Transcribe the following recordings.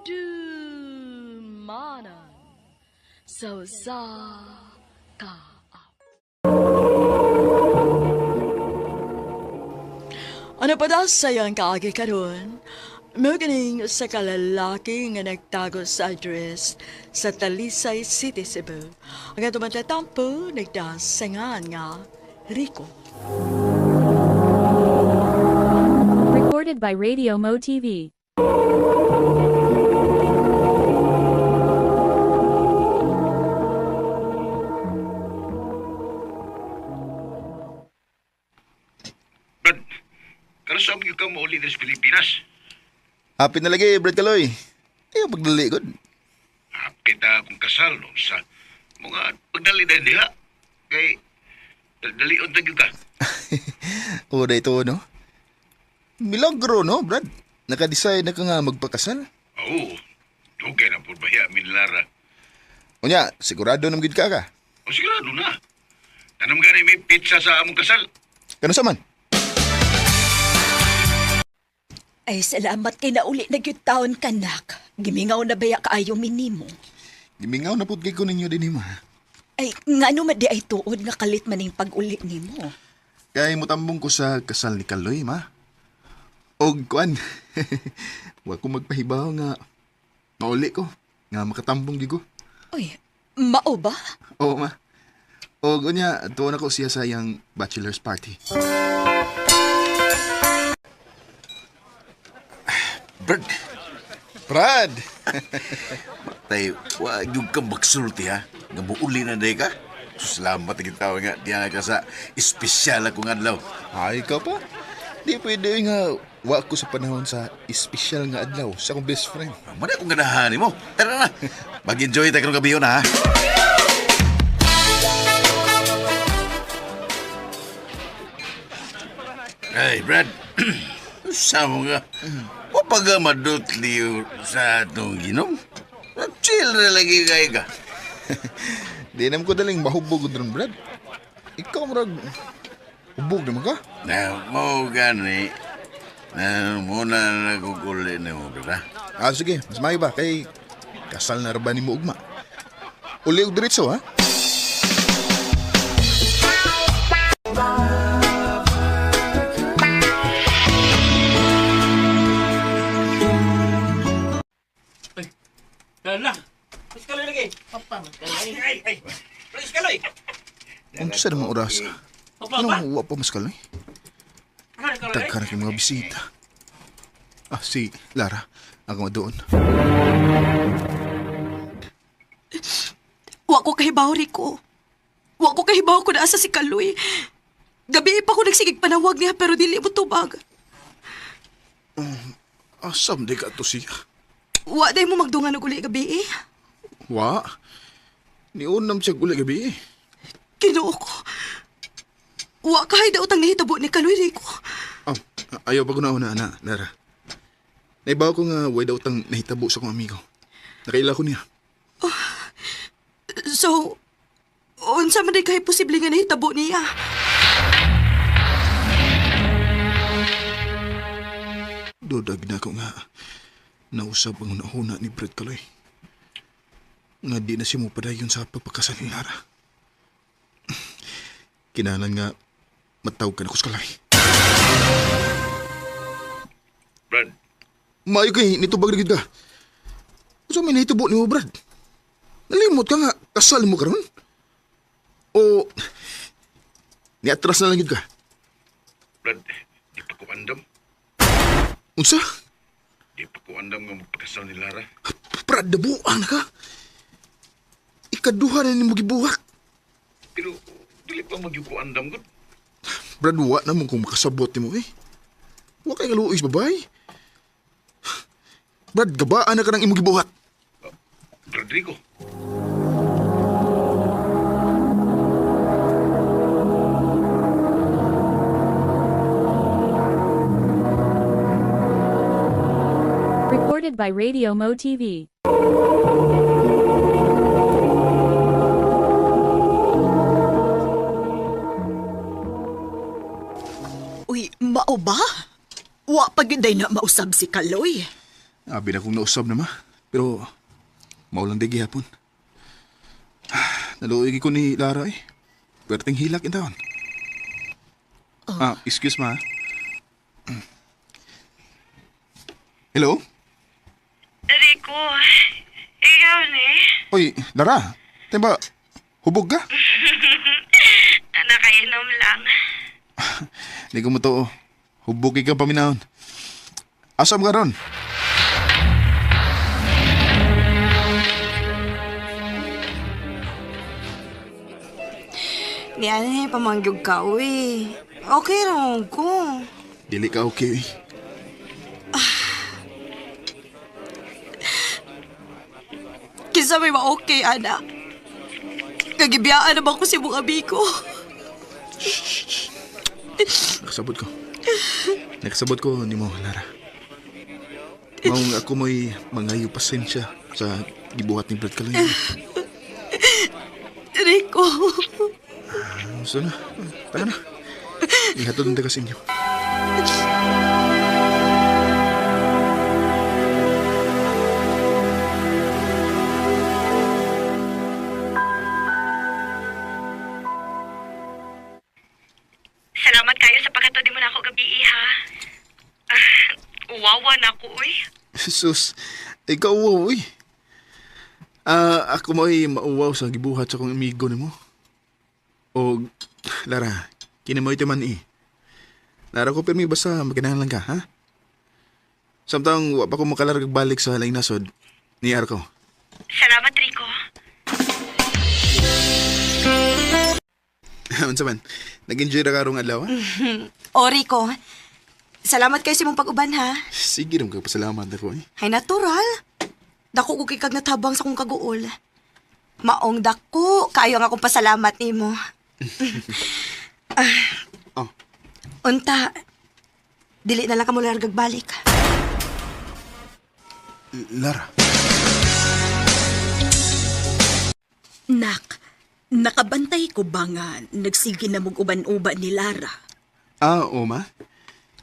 Dumanan sa ka. Ano pa daw sayang kaagi karon? Mo ganing sa kalalaki nga nagtago sa address sa Talisay City, Cebu. Ang atong matatampo nagdasangan nga Rico. Recorded by Radio Mo TV. Brad, karasam yung ka mauli sa Pilipinas. Happy na lagi, Brad Kaloy. Ayaw pagdaligod. Hapit akong kasal no, sa mga pagdali na diha. Kay, dalion tagyo ka. Oda ito, no? Milagro, no, Brad? Naka-decide na ka nga magpakasal. Oo, okay na po ba min Lara? Unya, sigurado namgid ka ka. O sigurado na. Tanam gani may pizza sa among kasal. Kano sa man? Ay, salamat kay nauli na gyud taon kanak. Gimingaw na baya kaayo minimo. Gimingaw na pud kay ko ninyo din ma. Ay, ngano man di ay tuod nga kalit maning pag-uli nimo. Kaya mutambong ko sa kasal ni Kaloy, ma. Og kuan. Wa ko magpahibaw nga mauli ko. Nga makatambong di ko. Uy, mao ba? Oo, ma. Og unya, tuon ako siya sa iyang bachelor's party. Brad, Brad! tay, wag yung ka magsulti ha. Nga buuli na day ka. Salamat ang tao nga. Diyan ka sa espesyal akong adlaw. Ay ka pa. Di pwede nga wa ko sa panahon sa espesyal nga adlaw sa akong best friend. Muna akong ganahan mo. Tara na. Mag-enjoy tayo ng gabi yun ha. Ay, Brad. Sama nga. Wapag ka madutli sa atong ginom. Chill na lagi kayo ka. Di naman ko daling mahubog ron, Brad. Ikaw marag hubog naman ka. Na, mo gani. Na, muna naguguli na mo, Brad ha. Sige, mas mayo ba? Kay kasal na raban ni mo ugma. Uli og diretso, ha? Lala! Mas kaloy lagi! Papa! Ay! Mas kaloy! Ano sa namang oras? Papa! Anong wa pa mas kaloy? Tagka na kay mga bisita. Si Lara. Ako doon. Wa ko kahibaw, Rico. Wa ko kahibaw ko na asa si Kaloy. Gabi pa ko nagsigig panawag niya pero dili mo tubag. Asam di ka to siya. Wa day mo magdungan og uli gabi eh. Wa? Niunam siya gula gabi eh. Kinuo ko. Wa kahay daw tang nahitabo ni Kaloy, Rico. Ayaw pa ko na una, Lara. Naibaw ko nga way daw tang nahitabo sa kong amigo. Nakaila ko niya. So, unsa man day kahay posible nga nahitabo niya? Dodag na ko nga nausap ang unahuna ni Brad Kaloy. Nga di na siya mo padayon sa pagpakasal ni Lara. Kinalan nga matawag ka na ko sa Kaloy. Brad, Maayo kay nitubag na gid ka. Usa may nahitubo ni mo, Brad? Nalimot ka nga, kasal mo karon? O niatras na lang gid ka? Brad, di pa ko andam. Unsa? Di pa ko andam nga magpakasal ni Lara. Brad, dabuang na ka. Ikaduha na ni mo gibuhat. Pero, dili pa magyuko andam gud. Brad, wa naman kung makasabot ni mo eh. Wa kay galuoy sa babae. Brad, gabaan na ka ng imong gibuhat. Rodrigo, Recorded by Radio Mo TV. Uy, mao ba? Wa pa gyud day na mausab si Kaloy. Abi na kong nausab na ma. Pero, maulang di gihapon. Naluoy ko ni Lara eh. Perting hilak in taon. Excuse ma. Hello? Rico, ikaw ni? Oy, Lara. Tayo ba, hubog ka? Nakainom lang. Hindi ko mo to. Hubog ka paminahon. Asam ka ron? Ni ane, pamangyog ka, uy. Okay lang ko. Dili ka okay eh. Kinsa may ma-okay, ana. Kagibiyaan naman ko si mong amigo. Nakasabot ko. Nakasabot ko ni mo, Lara. Maong ako mo'y mangayo pasensya sa gibuhat ni Brad Kaloy. Rico. Gusto na. Taka na. Ihatod ang taga sa inyo. Salamat kayo sa pagkatodi mo na ako gabi, ha? Uwawa na ako, uy. Sus, ikaw uy. Ako mo'y mauwaw sa gibuhat sa kong amigo ni mo. O, Lara, kini mo ito man eh. Lara ko pirmi basta magkinahan lang ka, ha? Samtang wa pa ko makalarag balik sa laing nasod ni Arko. Salamat, Rico. Unsa man, nag-enjoy ra karong adlaw, ha? O, Rico. Salamat kayo sa mong pag-uban, ha? Sige rin ka pasalamat ako eh. Ay, natural. Dako ko kay kag natabang sa kong kaguol. Maong dako, kayo nga akong pasalamat nimo. Oh. Unta, dili na lang ka mo largag balik. Lara. Nak, nakabantay ko ba nga nagsige na mong uban-uban ni Lara? Oo ma.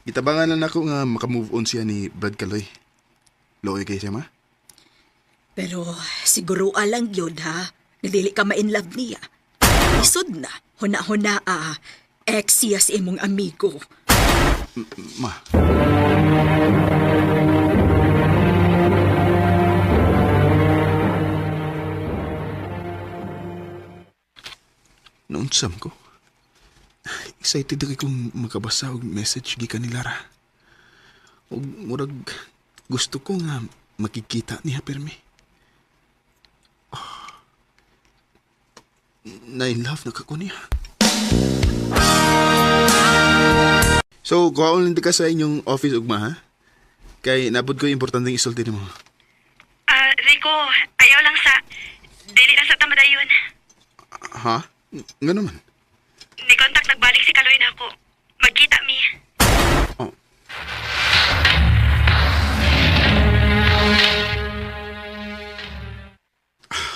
Itabangan lang ako nga makamove on siya ni Brad Kaloy. Loy kay siya ma? Pero siguro alang yun ha, nadili ka ma-in love niya. Isod na, huna-huna ex siya si imong amigo. Ma. Naunsam ko. Excited ako kung makabasa og message gikan ni Lara. Og murag gusto ko nga makikita niya permi. Na-in-love na kako niya. So, kuhaon lang ka sa inyong office ugma, ha? Kay napod ko importanteng isulti mo. Rico, ayaw lang sa... Dili lang sa tamadayon. Ha? Nga naman. Ni kontak nagbalik si Kaloy na ako. Magkita mi. Oh.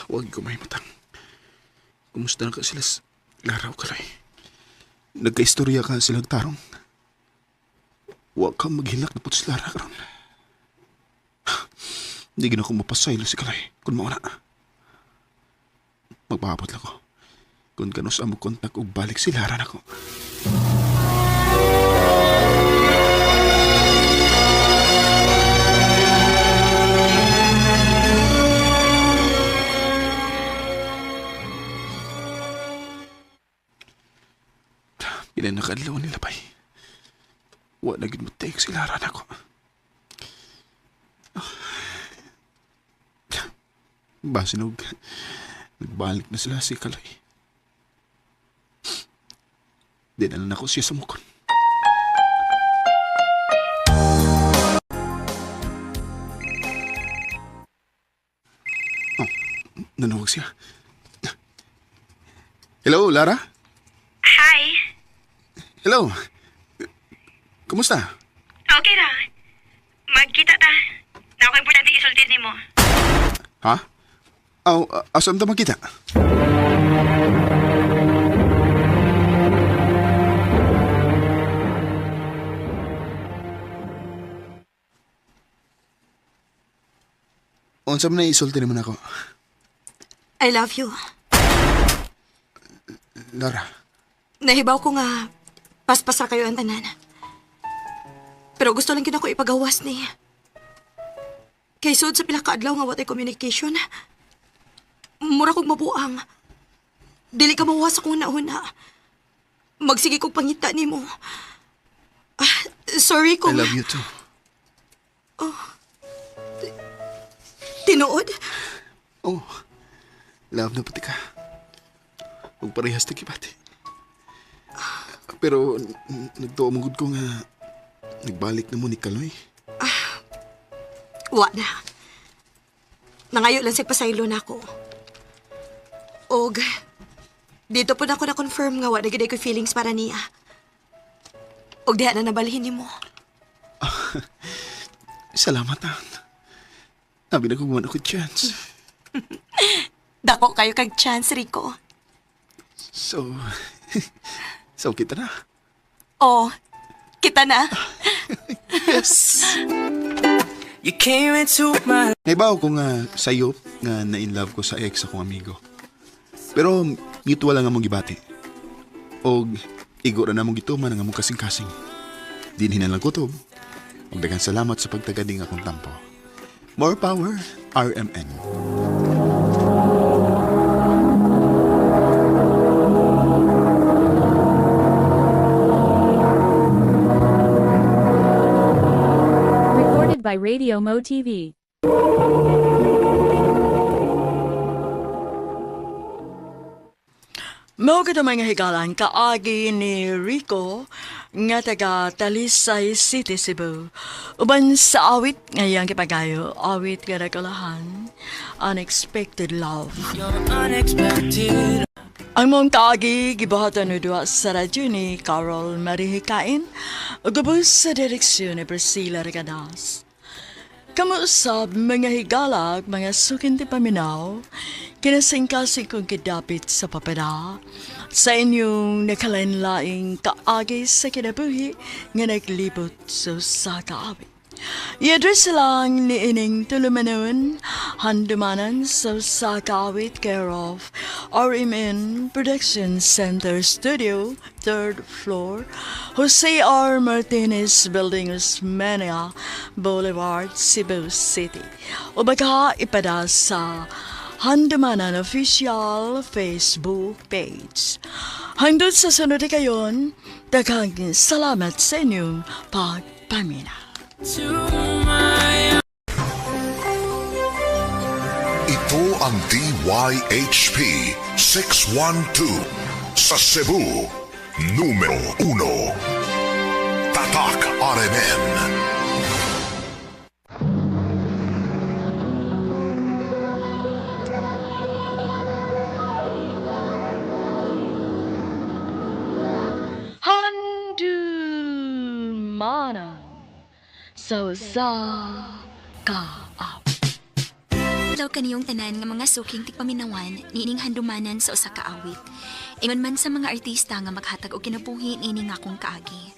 Huwag ko may matang. Kumusta na ka sila Lara o Kaloy? Nagka-istorya ka silang tarong. Huwag kang maghilak na putos Lara karon. Hindi gina ko mapasaylo si Kaloy kung mauna. Magpapapot lang ko. Kung ganos ang kontak o balik si Lara na ko. Ilan nakadlaw nila pa'y. Wa na gid mo take si Lara na ko. Basinog, nagbalik na sila si Kaloy. Dinalan ako siya sa mukon. Oh, nanawag siya. Hello, Lara? Hi. Hello. Kumusta? Okay ra. Magkita ta. Na ako importante isulti ni mo. Ha? Asam ta magkita? Unsa man na isulti naman ako. I love you. Lara, Nahibaw ko nga paspasa kayo ang tanan. Pero gusto lang ko ipagawas ni. Kay sud sa pila ka adlaw nga watay communication. Mura kong mabuang. Dili ka mawas akong una-una. Magsige kong pangita nimo. Sorry I kung... love you too. Tinuod? Oh, love na pati ka. Huwag parehas na kibati. Pero nagtuo mong ko nga nagbalik na mo ni Kaloy. Wa na. Nangayo lang sa pasaylo na ako. Og, dito po na ako na-confirm nga wa na gid ko feelings para niya. Og diha na nabalhin nimo. Salamat, Ann. Sabi na kung ako chance. Dako kayo kag chance, Rico. So, so kita na. Oh, kita na. Yes. You came into my Naibaw ko nga sa'yo nga na-in-love ko sa ex akong amigo. Pero mutual lang among gibati. Og igora na mong gituman ang among kasing-kasing. Dinhin na lang kutob. Og daghang salamat sa pagtagading akong tampo. More power, RMN. Recorded by Radio Mo TV. Mao ka mga higalan kaagi ni Rico nga taga Talisay City, Cebu. Uban sa awit ngayang kipagayo, awit nga nagkalahan, Unexpected Love. unexpected. Ang mong kaagi gibahatan no duwa sa radyo ni Carol Marihikain ug gubos sa direksyon ni Priscilla Regadas. Kamuusab mga higalag, mga sukin ti paminaw, kinasingkasing kong kidapit sa papeda, sa inyong nakalainlaing kaagi sa kinabuhi nga naglibot sa kaawit. I-address lang ni ining tulumanon, handumanan sa kaawit care of RMN Production Center Studio, 3rd floor, Jose R. Martinez Building, Osmeña Boulevard, Cebu City. O baka ipada sa Handumanan Official Facebook page. Hangtod sa sunod kayon, daghang salamat sa inyong pagpamina. Ito ang DYHP 612 sa Cebu, numero 1. Tatak RMN. Handumana sa kaawit. Daw kaniyong tanan nga mga suking tikpaminawan niining handumanan sa usa ka awit. Ingon man sa mga artista nga maghatag og kinabuhi niining akong kaagi.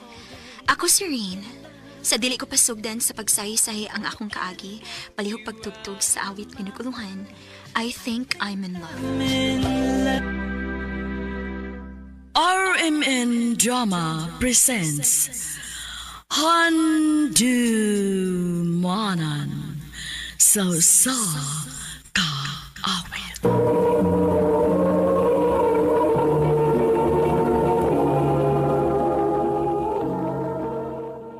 Ako si Rain. Sa dili ko pasugdan sa pagsaysahi ang akong kaagi, palihog pagtugtog sa awit pinaguluhan, I Think I'm in Love. RMN Drama presents Handumanan sa kaawit.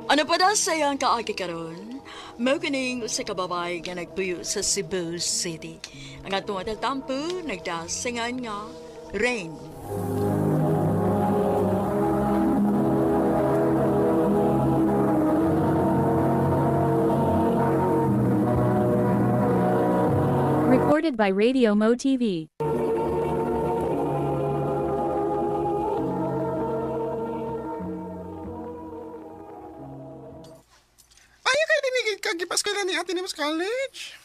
Ano pa daw sayang kaagi karon? Mao kining usa ka babae nga nagpuyo sa Cebu City. Ang atong tampo nagdasingan nga Rain. Recorded by Radio Mo TV. Ayaw kayo dinigid ka, gipas ka ni ate ni mas college.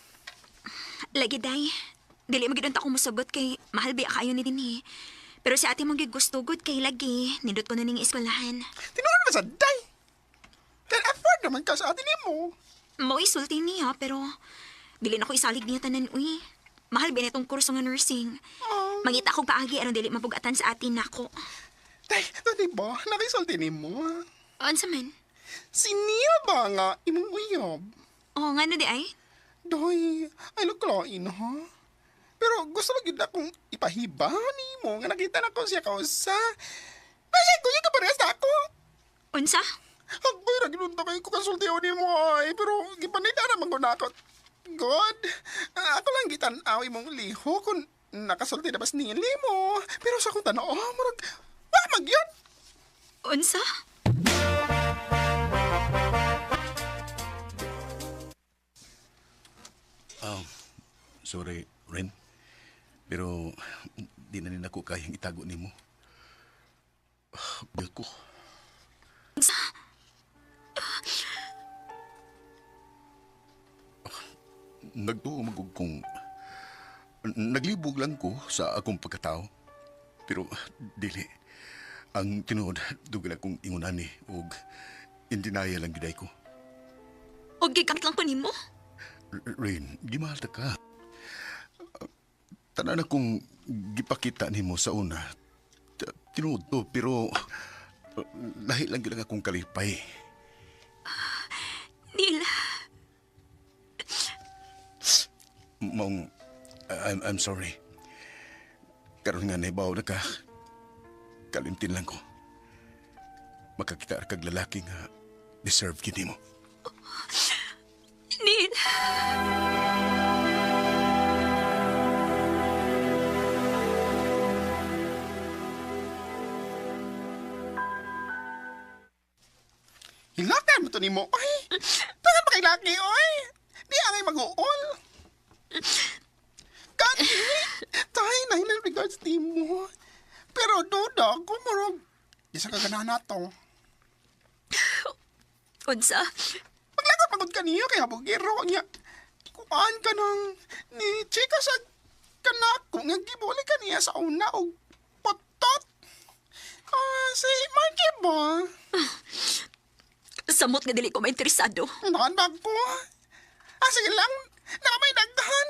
Lagi day, dili magidon ta ko mosugot kay mahal biya kayo ni dinhi. Pero si ate mong gigustugod kay lagi, nindot ko na ning eskwelahan. Tinuran na sa day. Can afford naman ka sa ate ni mo. Mo isulti niya pero Dili na ko isalig niya tanan, uy. Mahal ba itong kurso nga nursing? Mangita akong paagi aron dili mapugatan sa atin nako. Tay, di ba? Nakisulti ni mo. Unsa man? Siniya ba nga imong uyab? Oh, nga na di ay? Day, ay laglain ha. Pero gusto lang yun akong ipahiba ni mo nga nakita na ko siya kausa. Kasi kuya ka parehas na ako. Unsa? Ako'y naginunta kayo ko kasultiyo ni mo ay. Pero gipanita naman ko na ako. God, ako lang gitanaw imong liho kung nakasulti na bas nili mo. Pero sa akong tanaw, marag, wala magyod. Unsa? Sorry, Ren. Pero di na rin ako kayang itago ni mo. Bil ko. Unsa? Nagtuo magug kong naglibog lang ko sa akong pagkatao. Pero dili. Ang tinuod, dugal akong ingunani o indinaya lang giday ko. O gikamit lang ko nimo? Rain, gimalta ka. Tanan akong gipakita nimo sa una. Tinuod to, pero lahi lang gila akong kalipay. Nila. Mong, I'm sorry. Karon nga naibaw na ka. Kalimtin lang ko. Makakita kag lalaki nga deserve kini mo. Neil. Hilakan mo to ni mo. Ay, tangan pa kay laki, oy. Di angay mag-uol. Kani, tayo na in regards ni mo. Pero duda, kumurog. Isa ka ganahan na to. Unsa? Paglagot pagod ka niya, kaya bugiro niya. Kuhaan ka nang ni chika sa kanako nga gibuli ka niya sa una o potot. Si Marky ba? Samot nga dili ko mainteresado. Nakandag ko. Sige lang, nakamay dagdahan.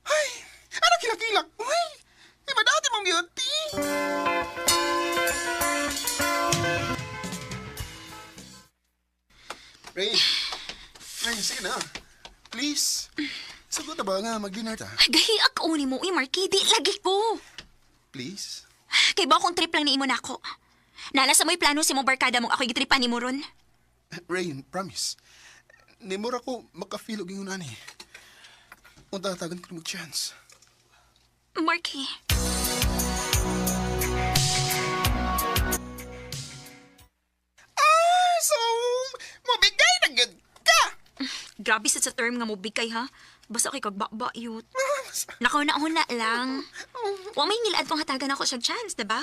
Ay, ano kilak-kilak ko eh. Iba dati mong beauty. Ray, sige na. Please. Sagot na ba nga mag-dinner ta? Gahi ako ni mo, Marky. Di lagi ko. Please? Kay ba akong trip lang ni imo nako. Nala sa mo'y plano si mong barkada mong ako'y gitripan ni mo ron. Rain, promise. Nimura ko makafeel og ingon ani. Unta tagan ko mag-chance. Marky. So, mabigay na gud ka! Grabe sa term nga mo bigay ha. Basta kay kagbakbayot. Nakauna-una lang. Wa may nilad kong hatagan ako siya chance, diba?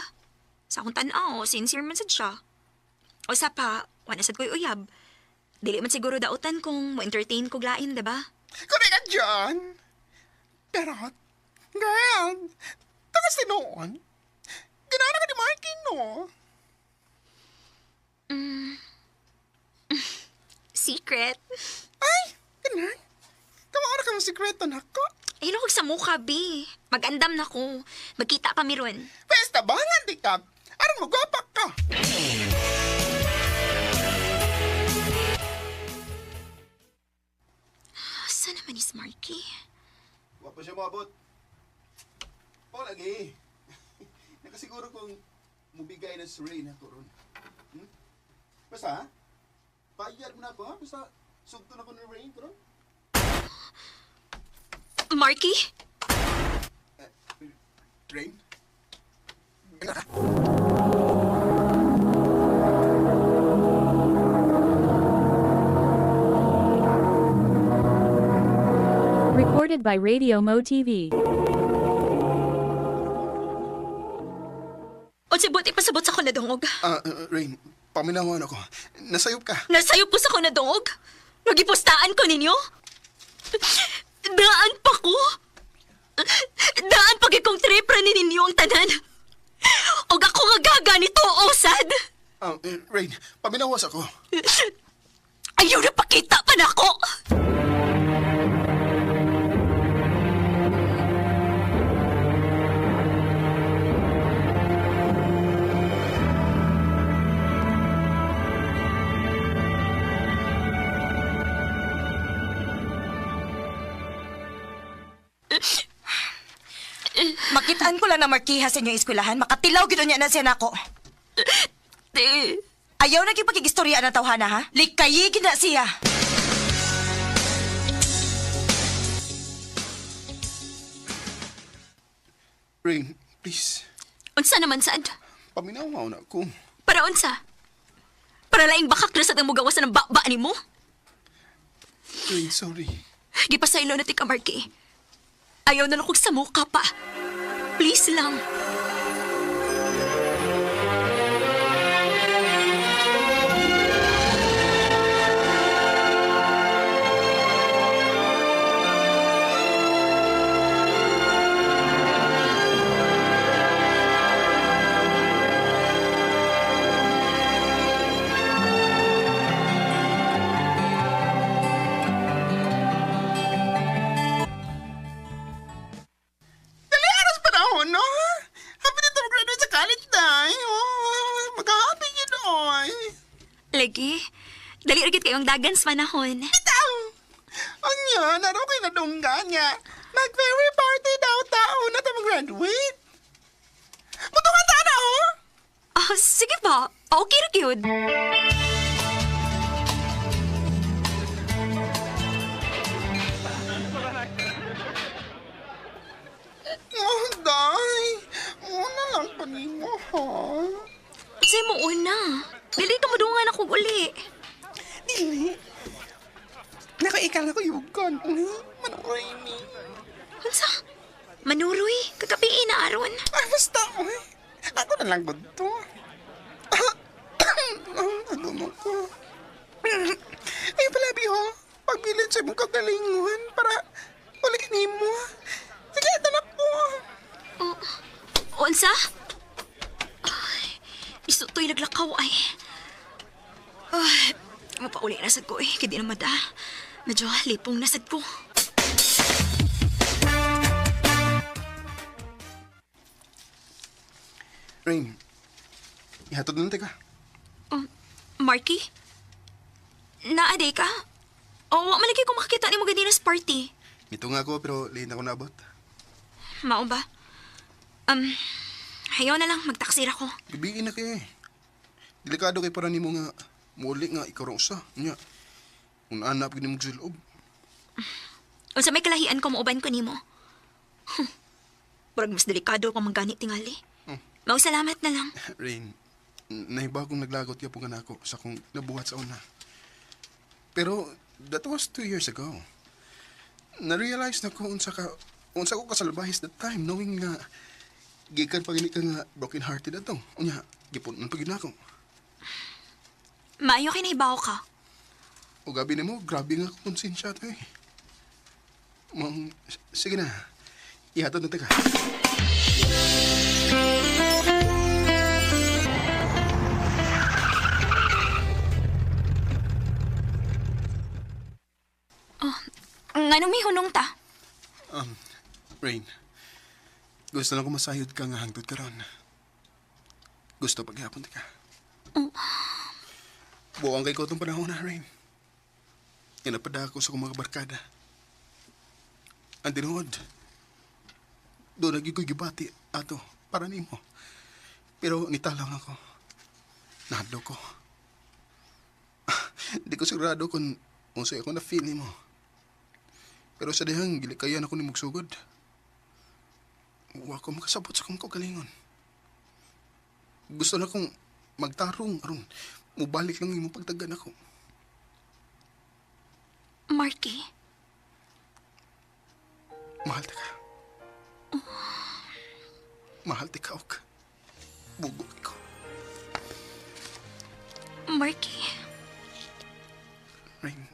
Sa akong tanaw, sincere man sad siya. O sa pa, wala sad ko'y uyab. Dili man siguro dautan kung mo-entertain ko glain, diba? Correct ka dyan. Pero, girl, takas din noon. Ganaan ka ni Marky, no? Secret? Ay, ganun. Kamara ka mong sikreto na ko. Ay, huwag sa mukha, B. Mag-andam na ko. Magkita kami ron. Pesta ba nga, di ka? Aram mo, gwapak ka. Saan naman ni Marky? Wala pa siya maabot. O, lagi. Nakasiguro kong mubigay na si Ray na turon. Basta, bayad mo na ako, ha? Basta, sugto na ko ni Ray, turon. Marky? Rain? Recorded by Radio Mo TV. O sibot, ipasabot sa ko na dungog. Rain, paminawan ako. Nasayop ka. Nasayop ko sa ko na dungog? Nagipustaan ko ninyo? Daan pa ko? Daan pag ikong tripra ni ninyo ang tanan. O ako nga gaga nito, osad. Rain, paminawas ako. Ayaw na pakita pa na ako. Nakitaan ko lang na Markiha sa inyong eskwelahan. Makatilaw gito niya na siya nako. Te, Ayaw na pakigistorya na tawhana, ha? Likayigin na siya. Rain, please. unsa naman sad? Paminaw na ako. Para unsa? Para laing bakak na sa tang mugawasan ng baba ni mo? Rain, sorry. Gipasaylo na ti ka, Marky. Ayaw na lang kong sa mukha pa. Please lang. Lagi, dali agad kayong dagan sa panahon. Bitaw! Anya, naro kayo na dungga niya. Mag-fairy party daw tao na ta mag-graduate. Putungan ta na, oh! Ah, sige ba? Okay ra gyud. Oh, day. Una lang pa mo, ha? Say mo una. Dili ka madungan ako uli. Dili. Nakaikal ako yugon. Manuray ni. Unsa? Manuroy, kagabi na aron. Ah, basta, oy. Ako na lang gusto. Ano mo ko? Ay, palabi ho. Pagbilid sa mong kagalingon para ulit ni mo. Sige, tanak po. Unsa? Ay, isutoy naglakaw ay. Ay, mapauli na sad ko eh. Kaya di na mada. Medyo lipong nasad ko. Rain, ihatod na ka. Marky? Naaday ka? O, malagi ko makakita ni mo ganina sa party. Ito nga ako pero late ako nabot. Mao ba? Hayaw na lang, magtaksir ako. Gabiin na kayo eh. Delikado kay para ni mo nga muli nga ikaw usa. Nya, kung anak ni mo sa loob. Unsa may kalahian ko mauban ko nimo. Parang mas delikado pa mangganit tingali. Salamat na lang. Rain, nahiba kong naglagot yapong anak ko sa kong nabuhat sa una. Pero that was 2 years ago. Na-realize na ko unsa ko kasalbahis that time knowing nga gikan pagini ka nga broken-hearted ato. Unya, gipon man pagin ako. Maayo kay nahibaw ka. O gabi na mo, grabe nga akong konsensya to eh. Sige na. Ihatod na ka. Nganong may hunong ta? Rain, gusto lang ko masayod ka nga hangtod ka ron. Gusto paghihapon ka. Buwang kay ko itong panahon na, Rain. Inapada ako sa kong mga barkada. Ang tinuod, doon naging ko'y gibati ato para nimo. Pero nitalang ako. Nahadlo ko. Di ko sigurado kung unsay ako na-feel nimo. Pero sa dihang gilikayan ako ni Mugsugod. Huwag ko makasabot sa kong kagalingon. Gusto na kong magtarong aron mubalik lang yung pagtagan ako. Marky? Mahal ta ka. Mahal ti ka, ok. Bugok ko. Marky? Rain,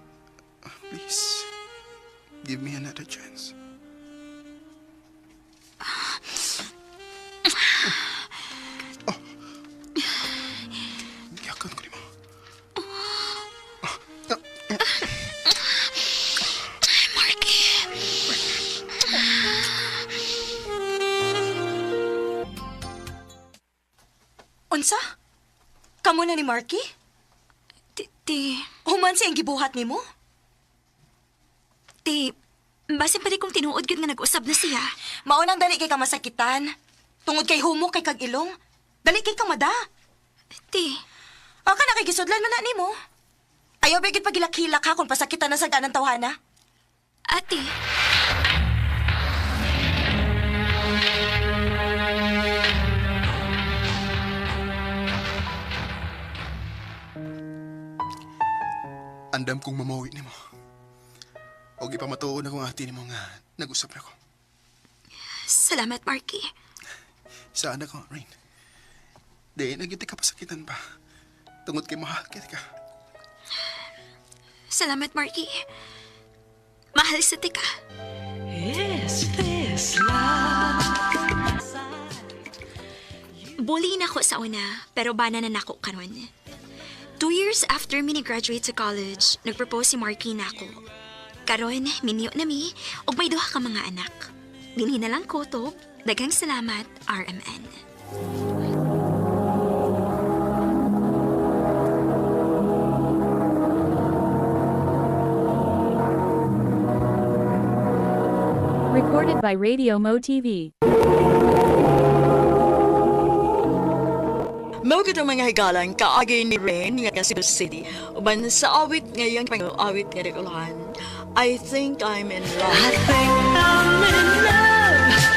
please. Give me another chance. Giyakan ko ni mo. Marky? Unsa? Kamu na ni Marky? Ti... Human sa yung gibuhat ni mo? Ti... Basin pa di kong tinuod yun nga nag-usab na siya. Maunang dali kay ka masakitan. Tungod kay humok kay kag ilong. Dali kay ka mada. Ti, Aka na kay gisudlan man na nimo. Ayaw bigit pagilak-hilak ha kung pasakitan na sa ganang tawhana. ate. Andam kong mamawi ni mo. O ipamatuon akong ati ni mo nga nag-usap na ko. Salamat, Marky. Saan ako, Rain? Di, nagiti ka pasakitan pa. Tungod kay mahal kiti ka. Salamat, Marky. Mahal sa tika. Is this love? Bully na ko sa una, pero bana na nako karon. 2 years after mi graduate sa college, nagpropose si Marky na ako. Karon, minyo na mi, og may duha ka mga anak. Dinhi na lang kutob, daghang salamat, RMN. Recorded by Radio Mo TV. Mao gid ang mga higalan kaagay ni Rain nga Cebu City. Uban sa awit ngayang awit nga regulahan. I think I'm in love.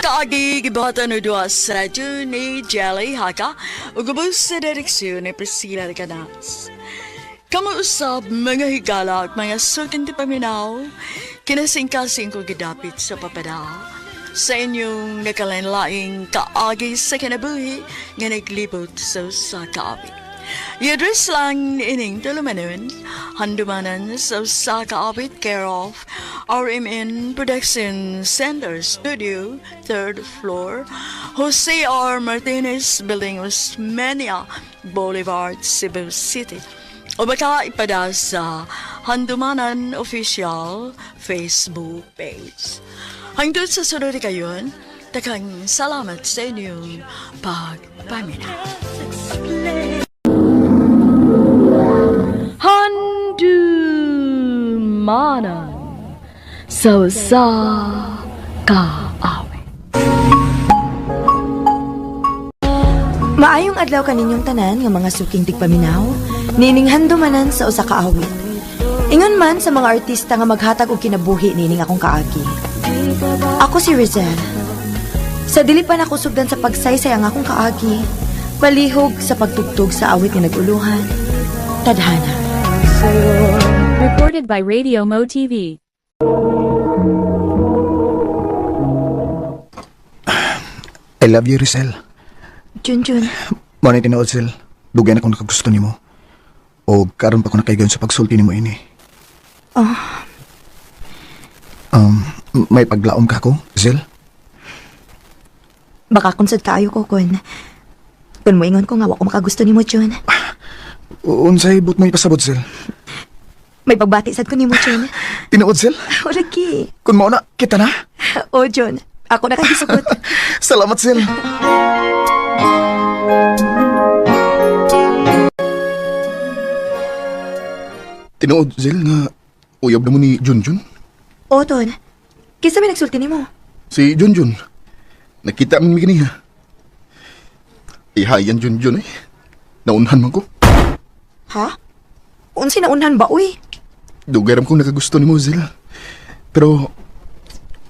Kaagi gibatan no duha sa radyo ni Jelly Haka ug gubos sa direksyon ni Priscilla Canas. Kamuusab mga higala at mga suking di paminaw, kinasing-kasing ko gidapit sa papada sa inyong nakalanlaing kaagi sa kinabuhi nga naglibot sa kaawit. I-address lang ining tulumanon, handumanan sa kaawit care of RMN Production Center Studio, 3rd floor, Jose R. Martinez Building, Osmeña Boulevard, Cebu City. O baka ipada sa Handumanan Official Facebook page. Hangtod sa sunod kayon, takang salamat sa inyong pagpamina. Handumanan sa kaawit. Maayong adlaw kaninyong tanan nga mga suking tigpaminaw, nining handumanan sa usa ka awit. Ingon man sa mga artista nga maghatag og kinabuhi nining akong kaagi. Ako si Rizel. Sa dili pa nako sugdan sa pagsaysay ang akong kaagi, palihog sa pagtugtog sa awit nga naguluhan, tadhana. Recorded by Radio Mo TV. I love you, Rizel. Junjun. Mo na tinuod, Sil. Dugay na kung nakagusto ni mo. O karon pa ko nakaigayon sa pagsulti ni mo ini. Oh. May paglaom ka ko, Sil? Baka konsad kaayo ko kun mo ingon ko nga wa ko makagusto ni mo, Jun. Unsay but mo ipasabot, Sil? May pagbati sad ko ni mo, Jun. Tinuod, Sil? O, lagi. Kun mo na, kita na? O, Jun. Ako na kagisabot. Salamat, Sil. Tinuod, Sil, nga uyab na mo ni Junjun? O, Ton. Kisa may nagsulti ni mo? Si Junjun. Nakita mo ni kaniya. Ihayan Junjun eh. Naunhan man ko. Ha? Unsay naunhan ba, uy? Dugaram kong nakagusto ni mo, Sil. Pero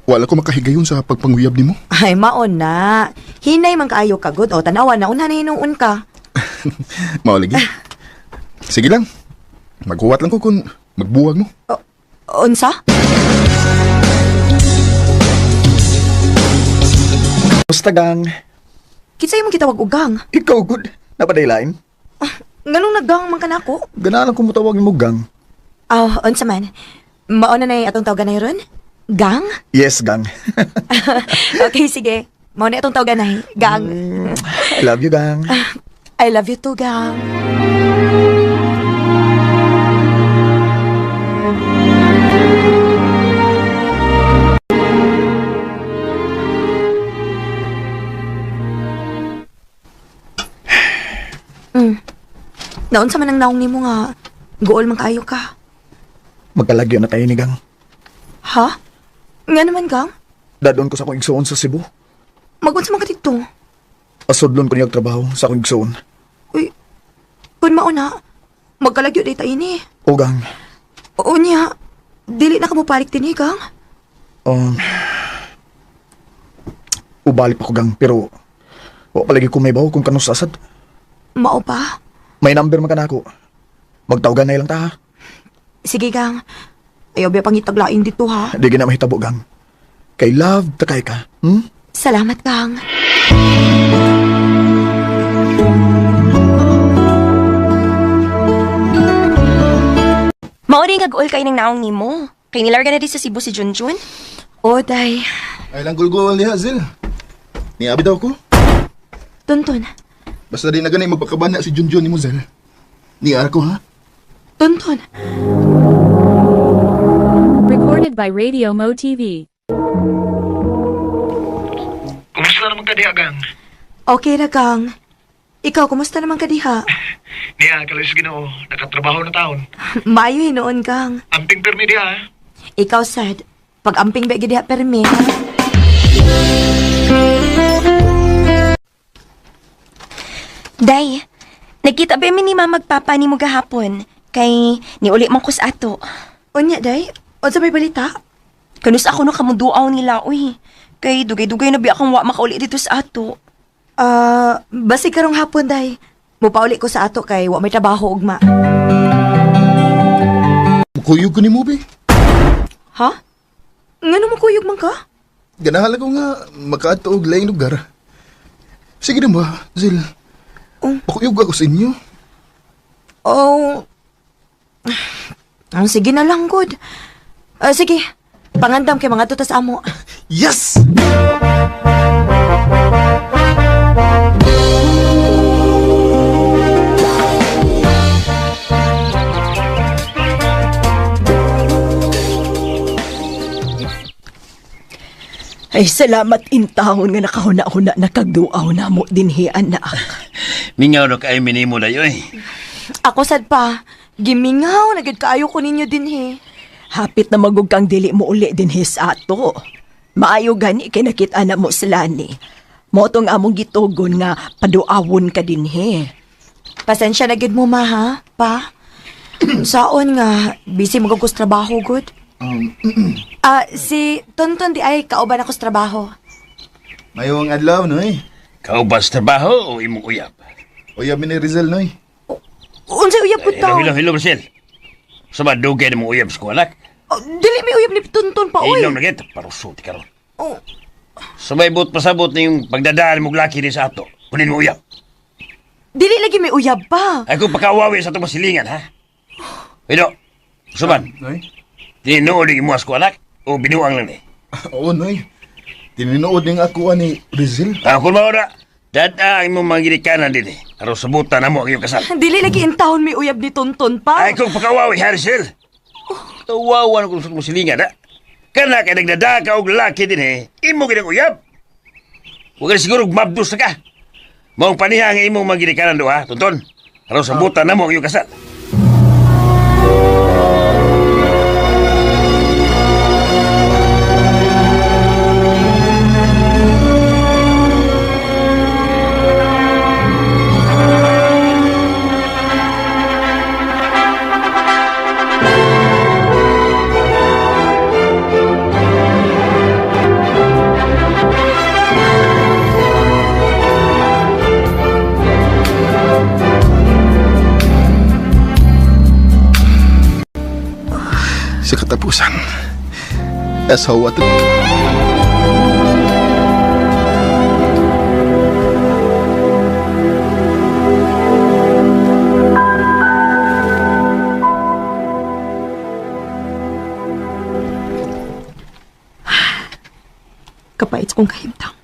wala ko makahigayon sa pagpanguyab ni mo. Ay, maon na. Hinay man kaayo kagod. O, tanawa na unhan na hinuun ka. Mauligi. Sige lang. Maghuwat lang ko kung magbuwag mo. Unsa? Basta, gang. Kitsa yung kitawag ugang. Ikaw, good. Napadaylain. Ganong naggang man ka na ako? Ganalang kung mutawag ni mo, gang. Oh, unsa man. Maon na atong tawagan na ron? Gang? Yes, gang. Okay, sige. Maon na atong tawagan na gang. I love you, gang. I love you too, gang. Naon sa man ang naong nimo nga gool man kaayo ka. Magkalagyo na tayo ni gang. Ha? Nga naman, Kang? Dadon ko sa akong igsoon sa Cebu. Magunsa man ka dito. Asodlon ko niyag trabaho sa akong igsoon. Uy, kung mauna, magkalagyo day tayo ni. O gang, Oo niya, dili na ka mo parik din Kang. ubalik pa ko gang, pero wa palagi ko may baho kung kanong sasad. Mao pa? May number man ka na ako. Magtawagan na ilang ta ha. Sige, Kang. Ayaw biya pangitaglaing dito, ha? Di gina mahitabo gang. Kay love, takay ka. Salamat, Kang. Maori nga goal kay nang naong nimo. Kay nilarga na di sa Cebu si Junjun. O, day. Ay lang gulgul niya, Zil. Niabi daw ko. Tuntun. Basta di na ganay magpakabana si Junjun ni mo, Zil. Niar ko, ha? Tuntun. Recorded by Radio Mo TV. Kumusta naman ka diha, gang? Okay na, Kang. Ikaw, kumusta naman ka diha? Niya, kalis Ginoo, nakatrabaho na taon. Maayo hinoon, Kang. Amping permi diha. Ikaw, sad. Pag-amping ba diha permi, ha? Day, nagkita ba mi ni magpapa ni mo gahapon? Kay niuli man ko sa ato. Unya, day? O sa may balita? Kanus ako no kamuduaw nila, uy. Kay dugay-dugay na biya kang wa makauli dito sa ato. Basig karong hapon, day. Mupauli ko sa ato kay wa may trabaho ugma. Mukuyog ko ni mo, be. Ha? Ngano mukuyog man ka? Ganahala ko nga makaato og laing lugar. Sige na ba, Zil? Makuyog ako sa inyo. Oh. Sige na lang, good. Sige. Pangandam kay mga tutas amo. Yes! Ay, salamat intahon nga nakahuna-huna na kagduaw na mo dinhi, anak. Mingaw na kayo minimo na yun. Ako sad pa. Gimingaw, nagad kaayo ko ninyo din he. Hapit na magug kang dili mo uli dinhi sa ato. Maayo gani kay nakita na mo sila ni. Motong among gitugon nga paduawon ka dinhi. Pasensya na gid mo, ma, ha? Pa? Saon nga, busy magugos trabaho, good? Si Tonton di ay kauban ako sa trabaho. Mayong adlaw, noy. Kauban sa trabaho o imong uyab? Uyab ni Rizal, noy. Unsay uyab ko taw? Hello, Marcel. Sama dugay na mong uyab sa kuwanak? Dili may uyab ni Tonton pa, uy. Inom na git, parusulti ka ron. Sumaybot pasabot na yung pagdadaan mong laki din sa ato. Kunin mo uyab. Dili lagi may uyab pa. Ay kung pakawawi sa itong masilingan, ha? Pero, Suman, tinuod yung imuas ko anak o binuang lang ni? Oo, noy. Tininood ng ako ni Rizal. Kung maura, dadaang mo magirikanan din eh. Araw sabutan na mo ang iyong kasal. Dili lagi intahon may uyab ni Tonton pa. Ay kung pakawawi, Harisel. Tawawan ko sa musilingan, ha? Kana kay nagdadaka og lalaki din eh. Imo ginang uyab. Huwag ka siguro mabdus na ka. Maong paniha ang imong magirikanan do, ha, Tonton? Araw sabutan na mo ang iyong kasal. Sa katapusan, asawa at... Kapait kong kahimtang.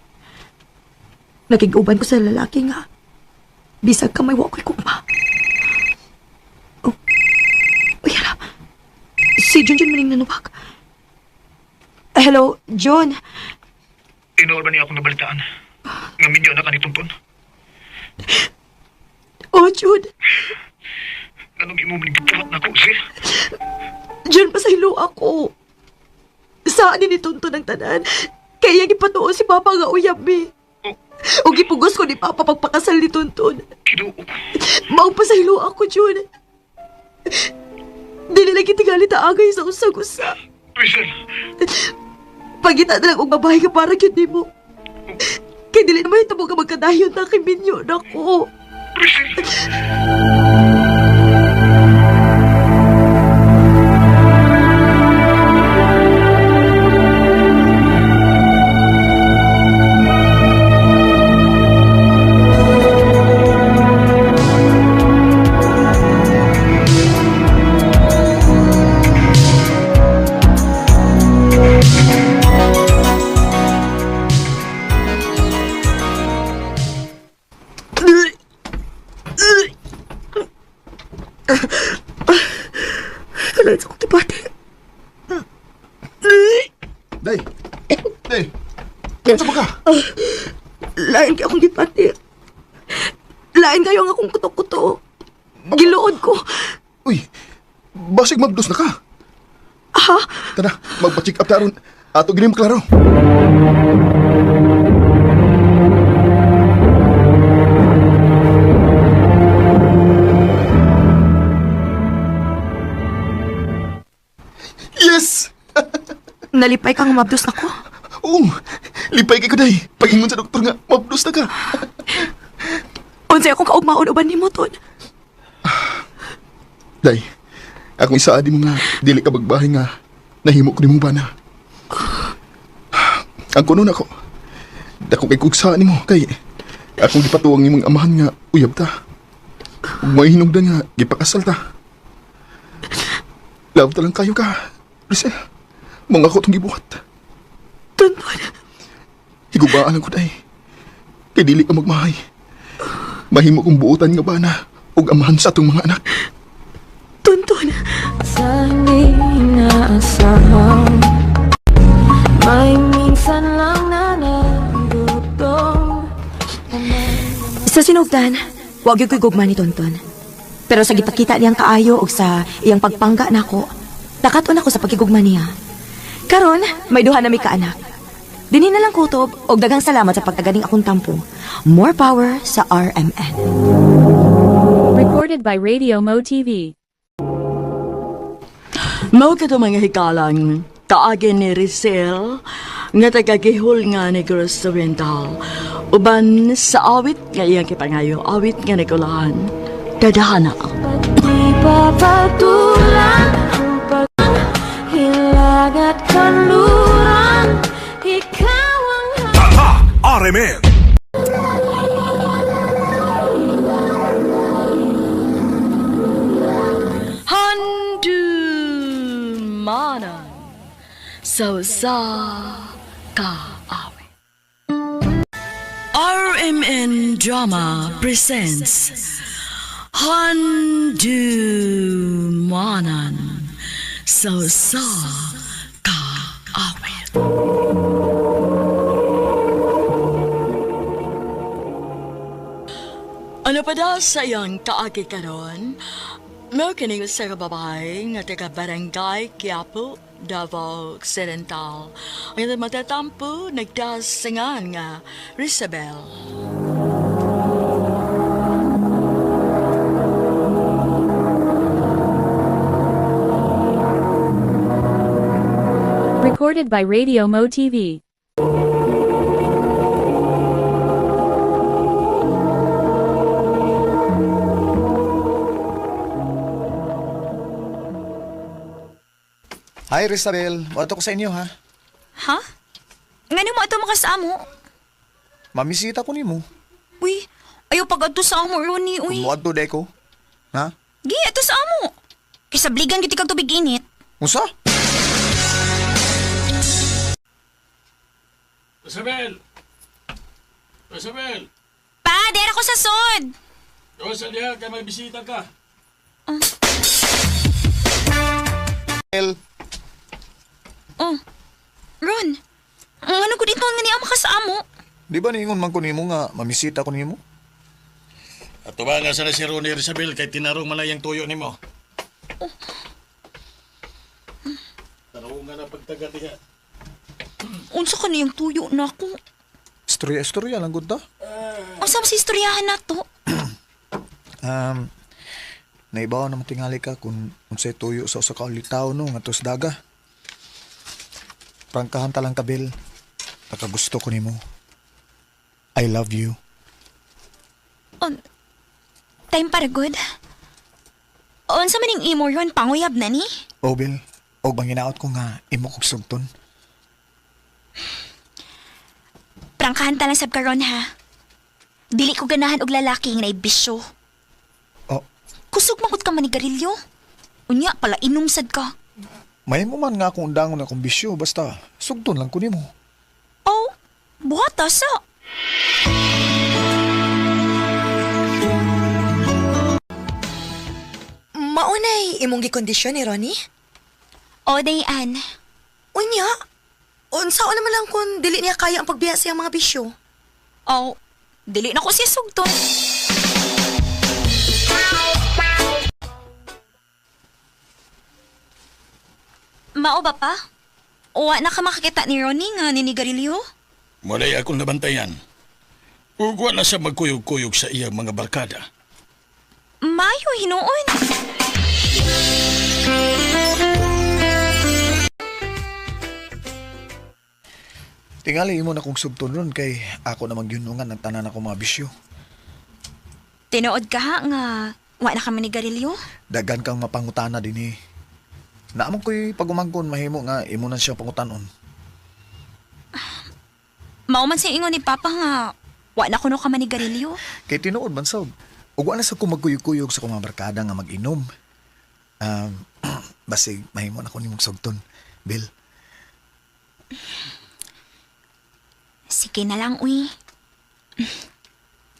Nagiguban ko sa lalaki nga. Bisag ka may wakoy kukma. Si Junjun maning nanubag. Hello, John. Inoor ba niya akong nabalitaan? Nga minyo na ka ni Tonton? Oh, Jude. Anong imo manigipulat na ako, Sil? John, pasaylo ako. Gipagsahan ni Tonton ng tanan. Kaya gipatuo si Papa nga uyab mi. O gipugos ko ni Papa pagpakasal ni Tonton. Maupasahilo ako, Jun. Dili lagi tingali taagay sa usag-usa. Pagita na lang og babae ka para yun ni mo. Kaya dili naman ito mo ka magkadayon na kay Minyo na ko. Kailangan sa akong tibati. Day! Day! Gansa ba ka? Lain kayo akong gipati. Lain kayo ang akong kuto-kuto. Giluod ko. Uy, basig mabdos na ka. Ha? Tara, magpa-check up taron. Ato ginim klaro. Yes! Nalipay kang mabdos na ko? Oo, lipay kay ko, Day. Pag-ingon sa doktor nga, mabdos na ka. Unsay akong kaugmaon uban ni mo, Ton? Day, akong isaadi mo nga, dili ka magbahay nga, nahimo ko ni mong bana. Ang kuno na ko, dako kay kugsaan ni mo, kay akong gipatuwang ni mong amahan nga, uyab ta. Ug may hinungdan nga, gipakasal ta. Love ta lang kayo ka, Rizal. Mga ako itong gibuhat. Tonton. Higubaan lang ko, Day. Kay dili ka magmahay. Mahimo kong buutan nga bana ug amahan sa atong mga anak. Tonton. Sa hindi inaasahan, may minsan lang na nandutong. Sa sinugdan, wag yung gugma ni Tonton. Pero sa gipakita niyang kaayo o sa iyang pagpangga nako, nakaton ako sa pagigugma niya. Karon, may duha na mi kaanak. Dini na lang kutob og daghang salamat sa pagtaganing akong tampo. More power sa RMN. Recorded by Radio Mo TV. Mao kato mga hikalang kaagin ni Rizal nga tagagihol nga ni Gross Oriental uban sa awit nga iyang kipangayo awit nga nagulahan dadahana. Di papatulan ang paghilag at kanluran. Ikaw ang Tatak RMN. Handumanan sa kaawit. RMN Drama presents Handumanan sa kaawit. Ano pa daw sa iyang kaagi karon? May kining sa babae nga taga Barangay Quiapo, Davao Occidental. Ang matatampo nagdasingan nga Rizabel. Recorded by Radio Mo TV. Hi, Rizabel. Wato ko sa inyo, ha? Ha? Ngano mo ito makasamo? Mamisita ko ni mo. Uy, ayaw pag-adto sa amo, Ronnie, uy. Kumuadto, Deko. Ha? Gi, ito sa amo. Kaysa bligan kita kag tubig init. Musa? Rizabel! Rizabel! Pa, dera ko sa sod! Doon sa diha, kaya may bisita ka. Oh, Ron, ano ko dito nga niya makasamo? Di ba niingon man ko nimo nga mamisita ko nimo? At ba nga sana si Ronnie Rizabel kay tinarong man yung tuyo ni mo. Tarong nga na pagtaga diha. Unsa ka niyang tuyo na ako? Istorya lang gud ta. Unsa man sa istoryahan na to? Naibaw na matingali ka kung unsay tuyo sa usa ka ulitaw no nga tos daga. Prangkahan ta lang ka, Bill. Nakagusto ko nimo. I love you. Time para good. Unsa man ning imo ron panguyab na ni? Oh, Bill. Og bang hinaot ko nga imo kog sugton. Prangkahan ta lang sab karon ha. Dili ko ganahan og lalaki nga naibisyo. Oh. Kusog magud ka manigarilyo. Unya pala inumsad ka. May mo man nga akong undangon akong bisyo, basta sugton lang ko nimo. Oh, buhata sa. Maunay imong gikondisyon ni Ronnie? O, Dayan. Unya, unsa naman lang kung dili niya kaya ang pagbiya sa mga bisyo? Oh, dili na ko siya sugton. Mao ba pa? Uwa na ka makakita ni Ronnie nga ninigarilyo? Walay akong nabantayan. Ugwa na siya magkuyog-kuyog sa iyang mga barkada. Mayo, hinuon. Tingali imo na kong sugton ron kay ako namang yunungan ng tanan ako mga bisyo. Tinuod ka ha nga wa na ka manigarilyo? Dagan kang mapangutana din eh. Naamang ko'y pagumangkon mahimo nga imo na siya pangutanon. Mao man sa ingon ni Papa nga wa na kuno ka manigarilyo. Kay tinuod man sab. Ug wa na sa kumagkuyog-kuyog sa mga barkada nga mag-inom. Basig mahimo na ko nimong sugton, Bill. Sige na lang, uy.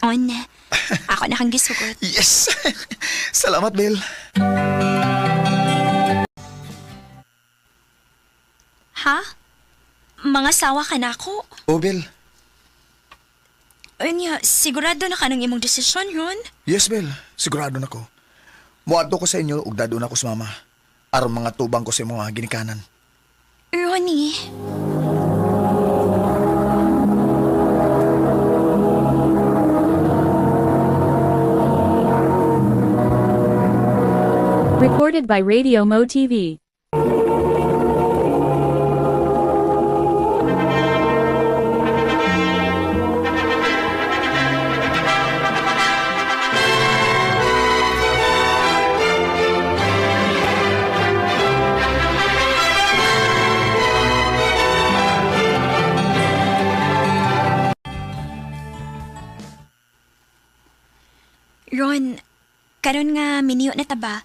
On, ako na kang gisugot. Yes! Salamat, Bill. Ha? Mga sawa ka na ako? Oh, Bill. Anya, sigurado na ka ng imong desisyon, Ron? Yes, Bill. Sigurado na ko. Muadto ko sa inyo ug dado na ko sa mama. Aron mga tubang ko sa mga ginikanan. Ronnie. Recorded by Radio Mo TV. Ron, karon nga miniyo na taba.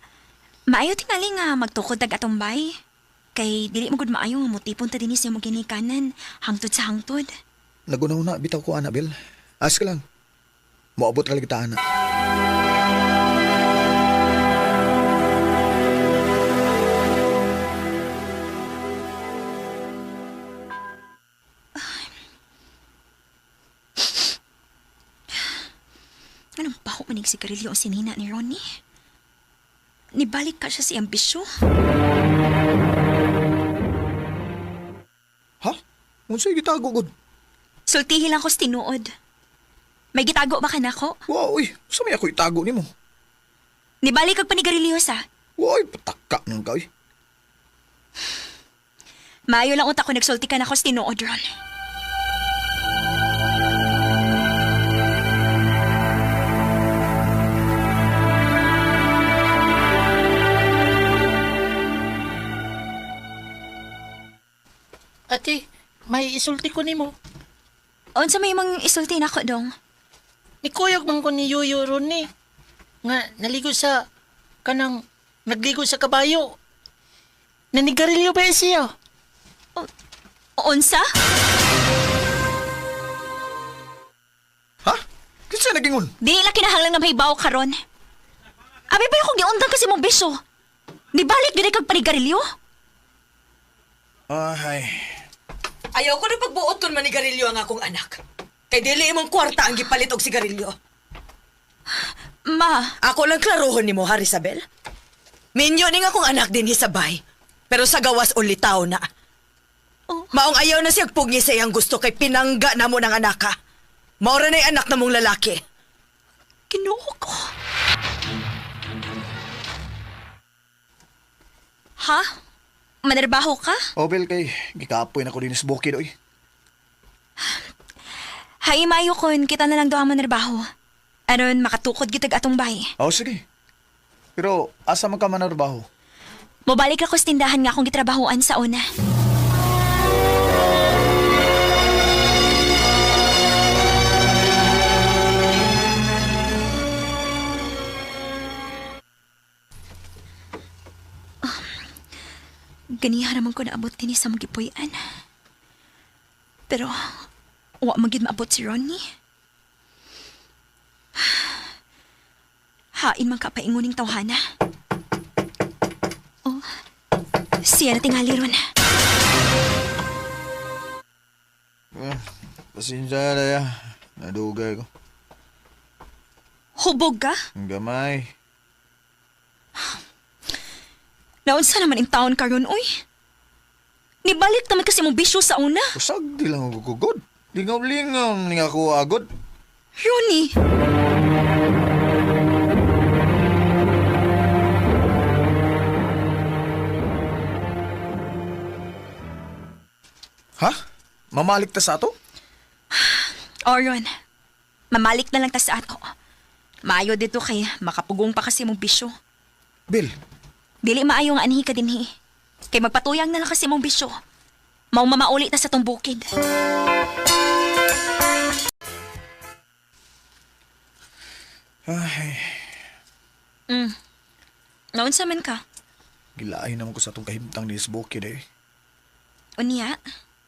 Maayo tingali nga magtukod tag atumbay. Kay dili mo gud maayo nga motipon ta dinhi sa imong ginikanan hangtod sa hangtod. Nagunaw na bitaw ko ana, Bill. Ask ka lang. Moabot ka kita ana. Anong baho manig sigarilyo ang sinina ni Ronnie? Nibalik ka siya sa ambisyo? Ha? Unsay gitago gud? Sultihi lang ko sa tinuod. May gitago ba ka na ko? Wow, uy. Sa may ako itago nimo. Nibalik kag panigarilyo sa? Uy, pataka nang ka, uy. Maayo lang unta ko nagsulti ka na ko sa tinuod, Ron. Ate, may isulti ko nimo. Unsa may mang isulti na ko dong? Nikuyog man ko ni Yuyo ron ni. Nga naligo sa kanang nagligo sa kabayo. Nanigarilyo ba siya? Unsa? Ha? Kinsa nagingon? Dili lang kinahanglan nga mahibaw karon. Abi ba yung giundang kasi mong beso? Nibalik dili kag panigarilyo? Ay. Ayaw ko na pagbuoton manigarilyo ang akong anak. Kay dili imong kwarta ang gipalit og sigarilyo. Ma. Ako lang klarohon ni mo, Harisabel. Minyo ning akong anak din hisabay. Pero sa gawas ulitaw na. Maong ayaw na siyang pugi sa iyang gusto kay pinangga na mo ng anak ka. Maura na'y anak na mong lalaki. Ginoo ko. Ha? Manarbaho ka? Bel, kay gikapoy na ko din sa bukid, oy. Hay, mayo kon, kita na lang daw ang manarbaho. Aron, makatukod gitag atong bay. Sige. Pero, asa man ka manarbaho? Mobalik ako sa tindahan nga akong gitrabahoan sa una. Ganihan naman ko naabot din sa magipuyan. Pero, wa magid maabot si Ronnie. Hain man kapainguning tawhana. Oh, siya na tingali ron. Pasensya na ya. Nadugay ko. Hubog ka? Ang gamay. Naunsa naman yung taon karon, oy. Nibalik naman kasi mong bisyo sa una. Usag, di lang ako kugod. Lingaw-lingaw ni ako agod. Ronnie! Ha? Mamalik ta sa ato? Oron, mamalik na lang ta sa ato. Maayo dito kay makapugong pa kasi mong bisyo. Bill? Dili maayo nga anhi ka dinhi. Kay magpatuyang na lang kasi mong bisyo. Maong mamauli na sa tong bukid. Ay. Naunsa man ka? Gilaay naman ko sa itong kahimtang ni sa bukid eh. Unya,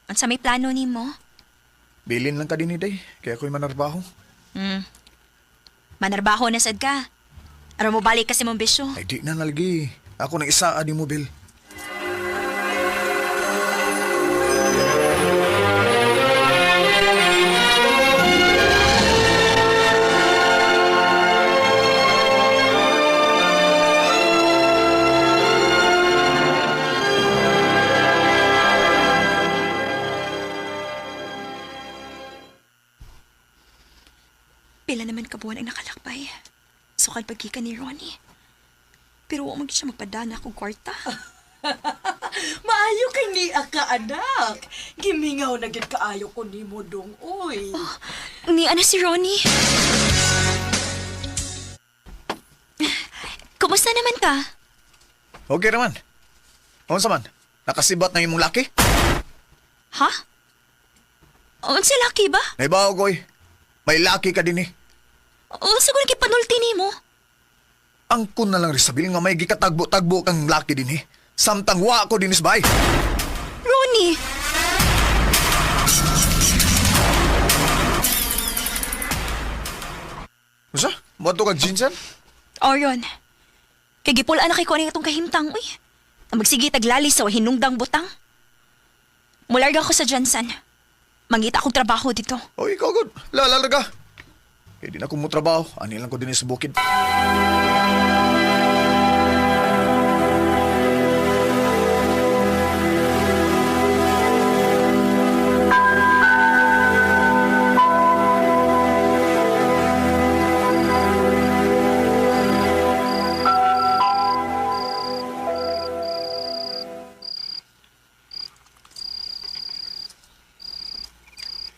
unsa may plano nimo? Bilin lang ka din day, kaya ako'y manarbaho. Manarbaho na sad ka. Aron mo balik kasi mong bisyo. Ay di na nalagi. Ako nang isa adi mo, Bill. Pila naman kabuan ang nakalakbay. Sukal pagkika ni Ronnie. Pero huwag siya magpadana akong kwarta. Maayo kay ni ka, anak. Gimingaw na gid kaayo ko ni mo dong, oy. Ni ana si Ronnie. Kumusta naman ka? Okay naman. Unsa man? Nakasibat na imong laki? Ha? Unsa laki ba? Naibaw ko eh. May laki ka din eh. Unsa ko nakipanulti nimo? Ang kun na lang risabil nga may gikatagbo-tagbo kang laki din eh. Samtang wa ko din isbay. Ronnie! Usa? Bato kag Jinsan? Orion. Kay gipulaan na kay ko itong kahimtang, uy. Ang magsigi taglali sa hinungdang butang. Mularga ko sa Johnson. Mangita akong trabaho dito. O, ikaw good. Lalarga. Kaya di na akong mo trabaho. Ani lang ko din sa bukid.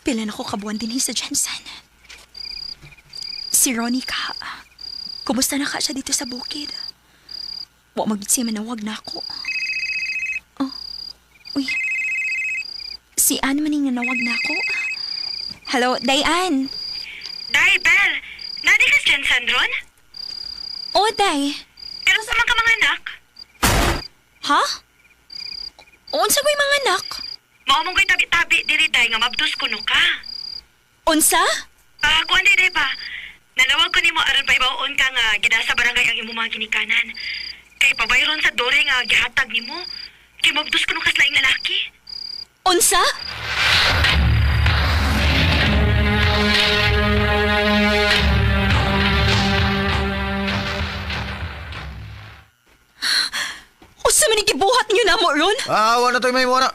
Pila na ko kabuan din sa Jensen. Si Ronnie ka. Kumusta na ka siya dito sa bukid? Wa magdisi manawag na ako. Oh, uy. Si Anne maning nanawag na ako. Hello, Dayan. Day, Bel. Nadi ka sa Jensen ron? Oh, Day. Pero sa mga mga anak? Ha? Unsa ko'y mga anak? Mao mong ko'y tabi-tabi diri, Day, nga mabdus kuno ka. Unsa? Kuan day ba? Nanawag ko nimo aron pa ibawon ka nga gida sa barangay ang imong mga ginikanan. Kay pabayron sa dore nga gihatag nimo. Kay mabdus kuno ka sa laing lalaki. Unsa? Unsa man gibuhat niyo namo ron? Wala to may muna.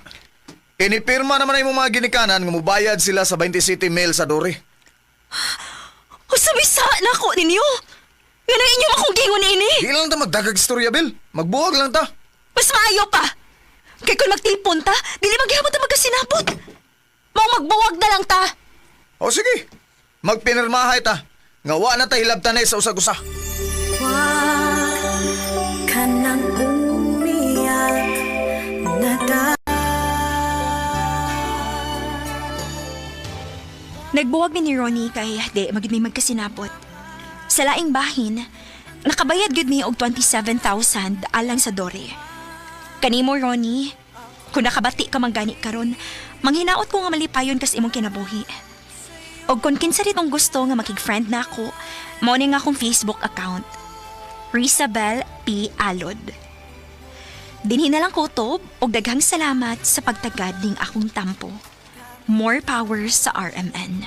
Inipirma naman ay mong mga ginikanan nga mubayad sila sa 20 City Mail sa Dore. O sabisa na ako ninyo. Nga na inyo akong gingon ini. Di lang ta magdagag istorya, Bel. Magbuwag lang ta. Mas maayo pa. Kay kung magtilpon ta, dili maghihapon ta magkasinabot. Mao magbuwag na lang ta. O sige, magpinirmahay ta. Nga wa na ta hilabtanay sa usag-usa. Ka nang umiyak Nagbuwag mi ni Ronnie kay di magid may magkasinabot. Sa laing bahin, nakabayad gud mi og 27,000 alang sa Dore. Kanimo Ronnie, kung nakabati ka manggani karon, manghinaot ko nga malipayon kas imong kinabuhi. Og kung kinsa rin tong gusto nga makig-friend na ako, mao ni nga akong Facebook account. Rizabel P. Alod. Dinhi na lang kutob og daghang salamat sa pagtagad ning akong tampo. More power sa RMN.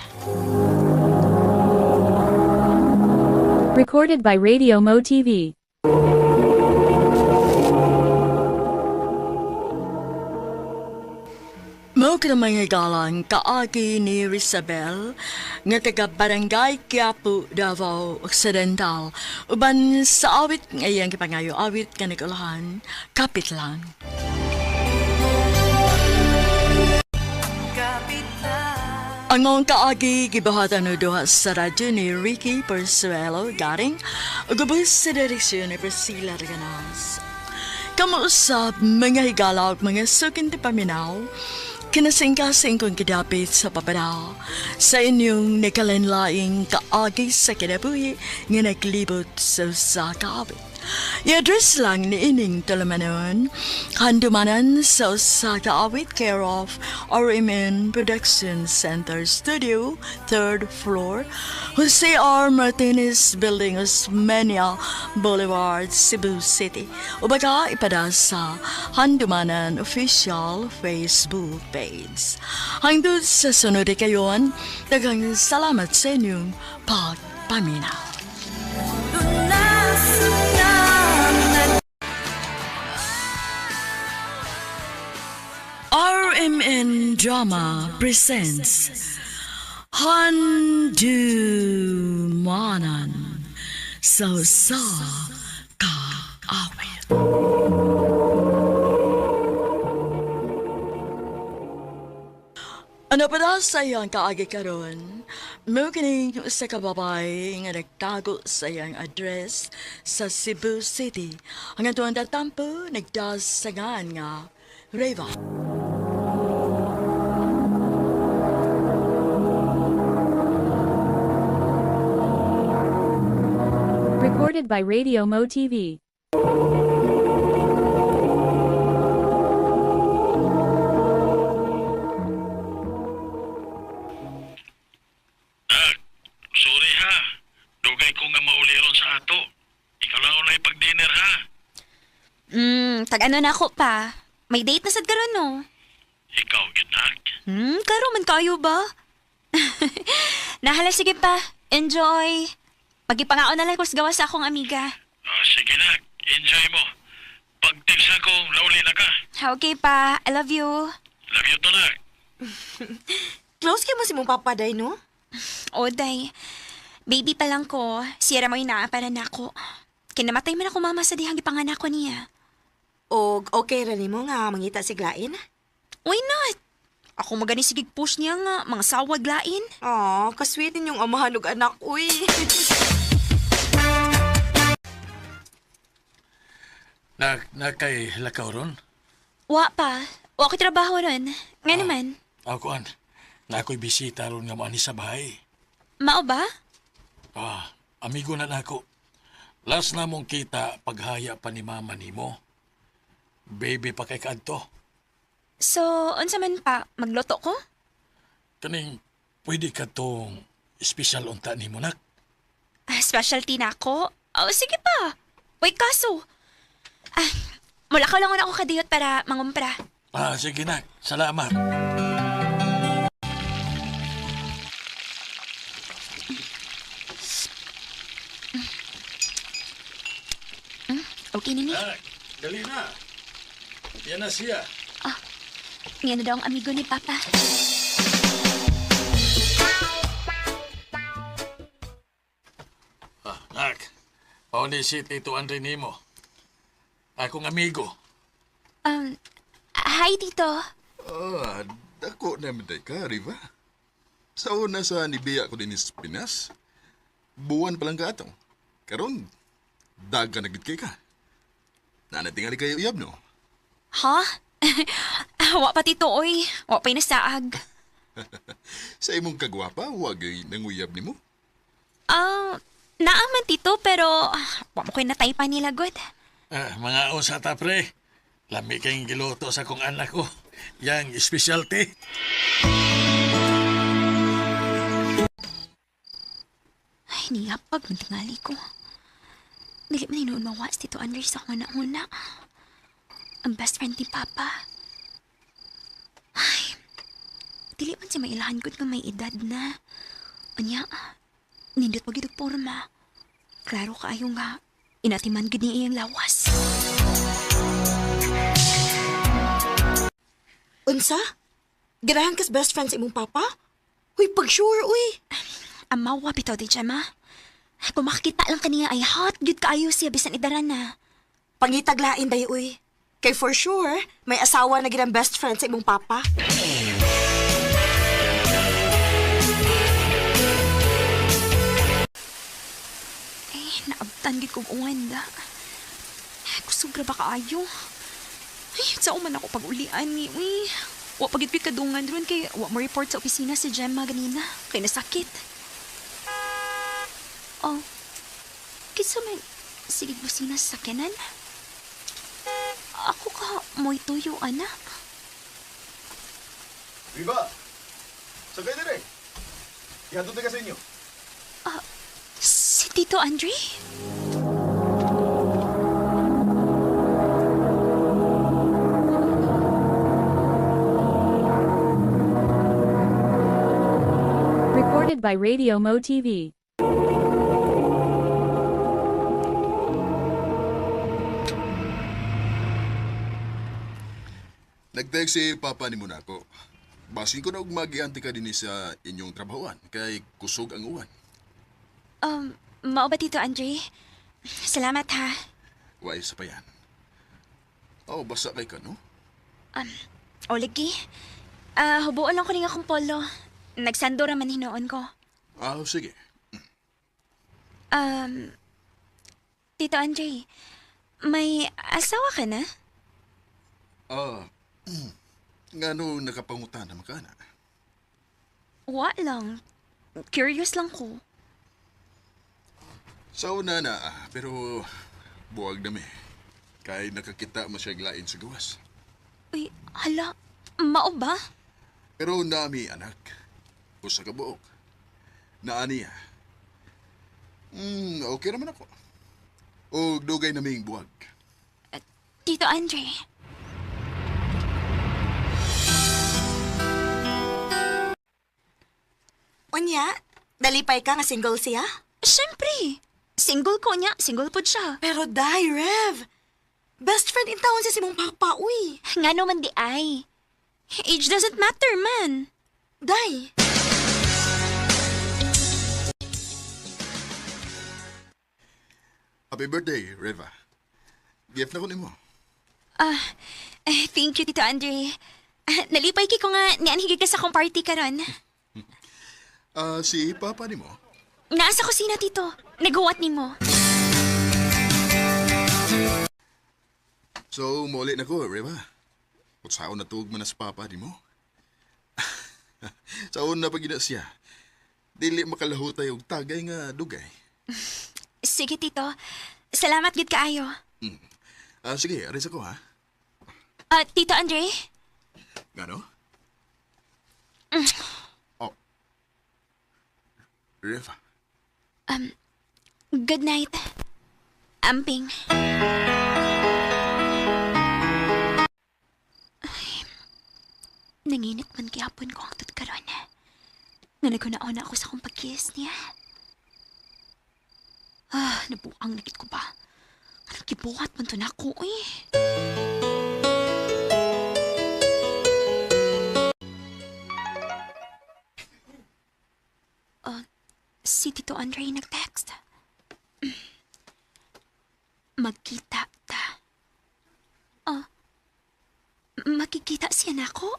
Recorded by Radio Mo TV. Mao ka mga galang kaagi ni Rizabel nga taga Barangay Quiapo, Davao Occidental. Uban sa awit ngayang kipangayo awit nga nagulahan, kapit lang. Ang mga kaagi gibuhatan no duha sa radyo ni Ricky Persuelo garing ugubos sa direksyon ni Priscilla Reganas. Kamuusap mga higala ug mga sukin ti paminaw, kinasingkasing kong kidapit sa papadaw sa inyong nakalanlaing kaagi sa kinabuhi nga naglibot sa kaawit. I-address lang ni ining talamanon, handumanan sa kaawit care of RMN Production Center Studio, 3rd floor, Jose R. Martinez Building, Osmeña Boulevard, Cebu City. Ubaga ipada sa handumanan official Facebook page. Hangtod sa sunod kayon, daghang salamat sa inyong pagpaminaw. RMN Drama presents Handumanan sa kaawit. Ano pa daw sa iyang kaagi karon? Mo kining sa kababay nga nagtago sa iyang address sa Cebu City. Ang atuang tatampo nagdasagan nga Reva. Recorded by Radio Mo TV. Sorry ha. Dugay ko nga mauliron sa ato. Ikaw lang ulay pag-dinner ha. Tag-ano na ako pa. May date na sad karon no. Ikaw, ginak. Karo man kayo ba? Nahala, sige pa. Enjoy. Pagipangao na lang ko sa gawas sa akong amiga. Sige na. Enjoy mo. Pag-text akong lauli na ka. Okay pa. I love you. Love you to na. Close kayo mo si mong papaday, no? Oday. Baby pa lang ko. Siyara mo inaapanan ako. Kinamatay man ako mama sa dihang ipanganak ko niya. Og okay rin mo nga mangita si Glain? Why not? Ako magani sigig push niya nga, mga sawag lain. Aw, kasweet yung amahan og anak, uy. Kay lakaw ron? Wa pa. Wa ko trabaho ron. Nga naman. Ako na ako'y bisita ron nga maani sa bahay. Mao ba? Amigo na nako. Last na mong kita paghaya pa ni mama nimo. Baby pa kay kadto. So, unsa man pa, magloto ko? Kaning, pwede ka tong special unta nimo nak. Specialty na ako? Oh, sige pa. Wait, kaso. Mula ka lang ako kadiyot para mangumpra. Sige nak. Salamat. Okay na ni. Dali na. Yan na siya. Ngayon na daw ang amigo ni Papa. Nak, pauni si Tito Andre nimo. Akong amigo. Hi, Tito. Dako naman tayo ka, Riva. Sa una sa nibiya ko din sa Pinas, buwan pa lang ka atong. Karon, daga naglit kay ka. Nanatingali kayo iyab, no? Ha? Wa pa, Tito, oy. Wa pa'y nasaag. Sa imong kagwapa, wag ay nanguyab ni mo. Naaman, Tito, pero wa mo ko'y natay pa nila, God. Mga usa ta, pre. Lami kayong giluto sa kong anak ko. Yang specialty. Ay, niyapag ng tingali ko. Dili man noon mawas Tito Andre sa una-una. Ang best friend ni Papa. Ay, dili man siya mailahan ko nga may edad na. Anya, nindot pag itong porma. Klaro kaayo nga, inatiman gid niya iyang lawas. Unsa? Ganahan kas best friend sa imong papa? Uy, pag-sure, uy. Amawa bitaw di Gemma. Kung makikita lang kaniya ay hot, good kaayo siya bisan idaran na. Pangitaglain dahi, uy. Kay for sure, may asawa na ginang best friend sa imong papa. Naabtan gid kog uwanda. Kusugra ba kaayo? Ay, sao man ako pag-ulian ni, uy. Wa pagitpit kadungan ron kay wa mo report sa opisina si Gemma ganina. Kay nasakit. Oh, kinsa man sigig busina sa sakyanan? Ako ka mo'y tuyo, anak. Riva! Sagay na rin! Ihatod na ka sa inyo. Si Tito Andre? Recorded by Radio Mo TV. Nag-text si Papa ni muna ako. Basin ko na mag-ianti ka din sa inyong trabahoan kay kusog ang uwan. Mao ba Tito Andre? Salamat ha. Wa isa pa yan. Basa kay ka, no? O lagi. Hubuan lang ko rin akong polo. Nagsando raman hinoon ko. Sige. Tito Andre, may asawa ka na? Nga no nakapangutan na makana. Wa lang. Curious lang ko. Sa una na, pero buwag dami. Kay nakakita mo siya glain sa gawas. Uy, hala, mao ba? Pero nami anak, usa ka buok. Naaniya. Okay naman ako. O dugay naming buwag. Tito Andre. Unya, dalipay ka nga single siya? Siyempre. Single ko niya. Single po siya. Pero day, Rev. Best friend in town siya si mong papa, uy. Nga naman di ay. Age doesn't matter, man. Day. Happy birthday, Reva. Gift na ko nimo. Thank you, Tito Andre. Nalipay ko nga nianhigig ka sa akong party karon. Si Papa nimo? Nasa kusina, Tito. Nagawa ni mo. So, muli na ko, Reva. Kutsaon na tuog mo na sa Papa nimo? Saon na pagina siya. Dili makalahutay og tagay nga dugay. Sige, Tito. Salamat gid kaayo. Sige, aris ako ha. Tito Andre? Ngano? Reva. Good night. Amping. Ay, nanginit man kihapon ko ang tutkaron. Nga nagkunaon ako sa kong pag-kiss niya. Nabuang nakit ko ba? Anong kibuhat man to na ako, eh? Si Tito Andre nag-text. Magkita ta. Makikita siya na ako?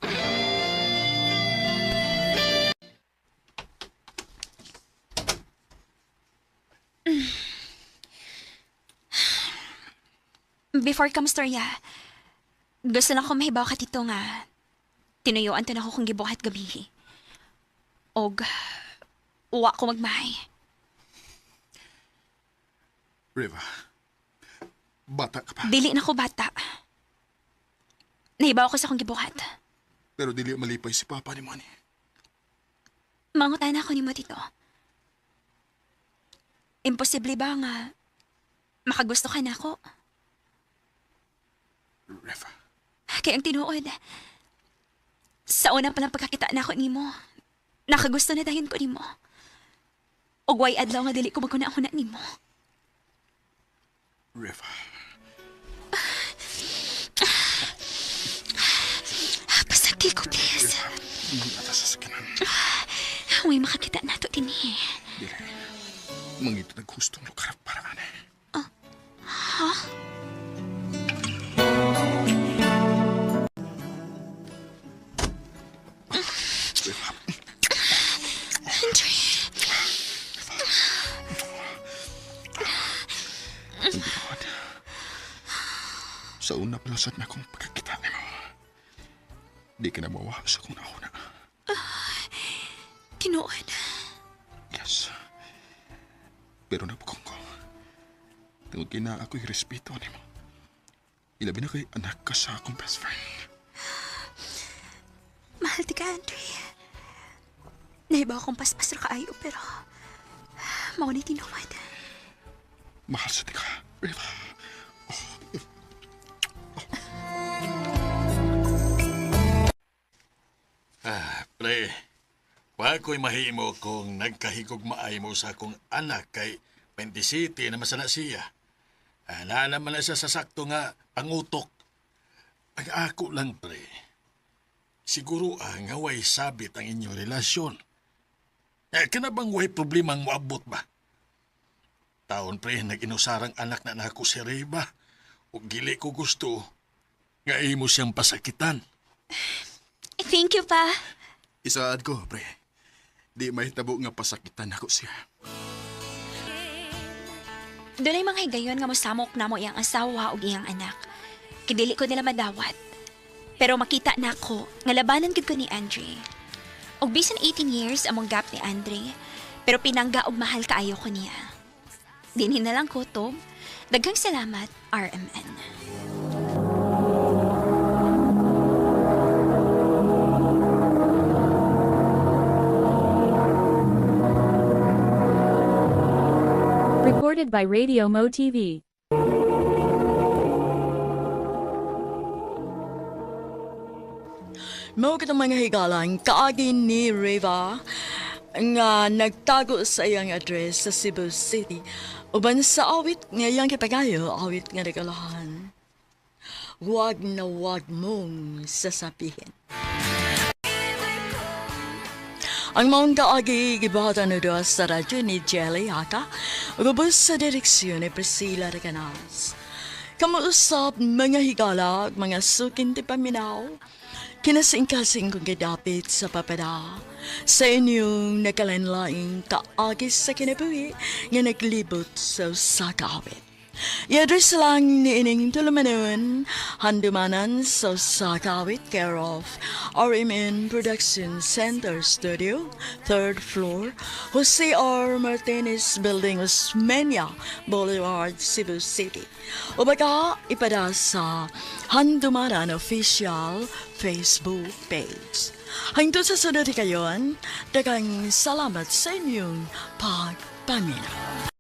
Before ka mastorya, gusto na ko mahibaw ka dito nga tinuyuan to na ko kung gibuhat gabi. Og, uwa ko magmahay. Riva, bata ka pa. Dili na ko bata. Nahibaw ko sa kong gibuhat. Pero dili malipay si Papa ni Manny. Mangutan ako ni mo dito. Imposible ba nga makagusto ka na ako? Riva. Kaya ang tinuod, sa unang palang pagkakita na ako ni mo, nakagusto na dayon ko ni mo. Og way adlaw nga dili ko magkuna-una ni mo. Riva. Pasagdi ko, please. Hindi ata sasakinan. Huwag makakita na ito din eh. Dili. Mangito naghustong lugar para ane. Ha? Andre. Sa una palasad na akong pagkakita ni mo. Di ka na mawa sa kung nauna. Tinuod. Yes. Pero napakong ko. Tungod kina ako'y respeto ni mo. Ilabi na kay anak ka sa akong best friend. Mahal ti ka, Andre. Nahibaw akong paspas ra kaayo, pero mauni tinuod. Mahal sa tika, Riva. Pre, wa ko'y mahimo kung nagkahigog maay mo sa akong anak kay 27 na masana siya. Na naman na siya sa sakto nga pangutok. Ang ako lang, pre. Siguro nga way sabit ang inyong relasyon. Kana bang way problema ang moabot ba? Taon, pre, nag-inusarang anak na nako si Reba. O gili ko gusto nga imo siyang pasakitan. Thank you, pa. Isaad ko, pre. Di may tabo nga pasakitan ako siya. Doon ay mga higayon nga mosamok na mo iyang asawa o iyang anak. Kidili ko nila madawat. Pero makita na ako nga labanan gid ko ni Andre. Og bisan 18 years among gap ni Andre, pero pinangga og mahal kaayo ko niya. Dinhin na lang ko, Tom. Daghang salamat, RMN. Recorded by Radio Mo TV. Mao kitang mga higalang kaagin ni Reva nga nagtago sa iyang address sa Cebu City uban sa awit nga iyang kipagayo, awit nga regalahan. Huwag na huwag mong sasabihin. Ang mga kaagi gibahatan na sa radyo ni Jelly Haka ubos sa direksyon ni Priscilla Reganas. Kamuusap mga higala, mga sukin ti paminaw, kinasing-kasing kong kadapit sa papada sa inyong nakalanlaing kaagis sa kinabuhi nga naglibot sa sakawit. I-address lang ni ining tulumanon handumanan sa sakawit care of RMN Production Center Studio, 3rd floor, Jose R. Martinez Building, Osmeña Boulevard, Cebu City. O baka ipada sa Handumanan Official Facebook page. Hangtod sa sunod kayon, daghang salamat sa inyong pagpaminaw.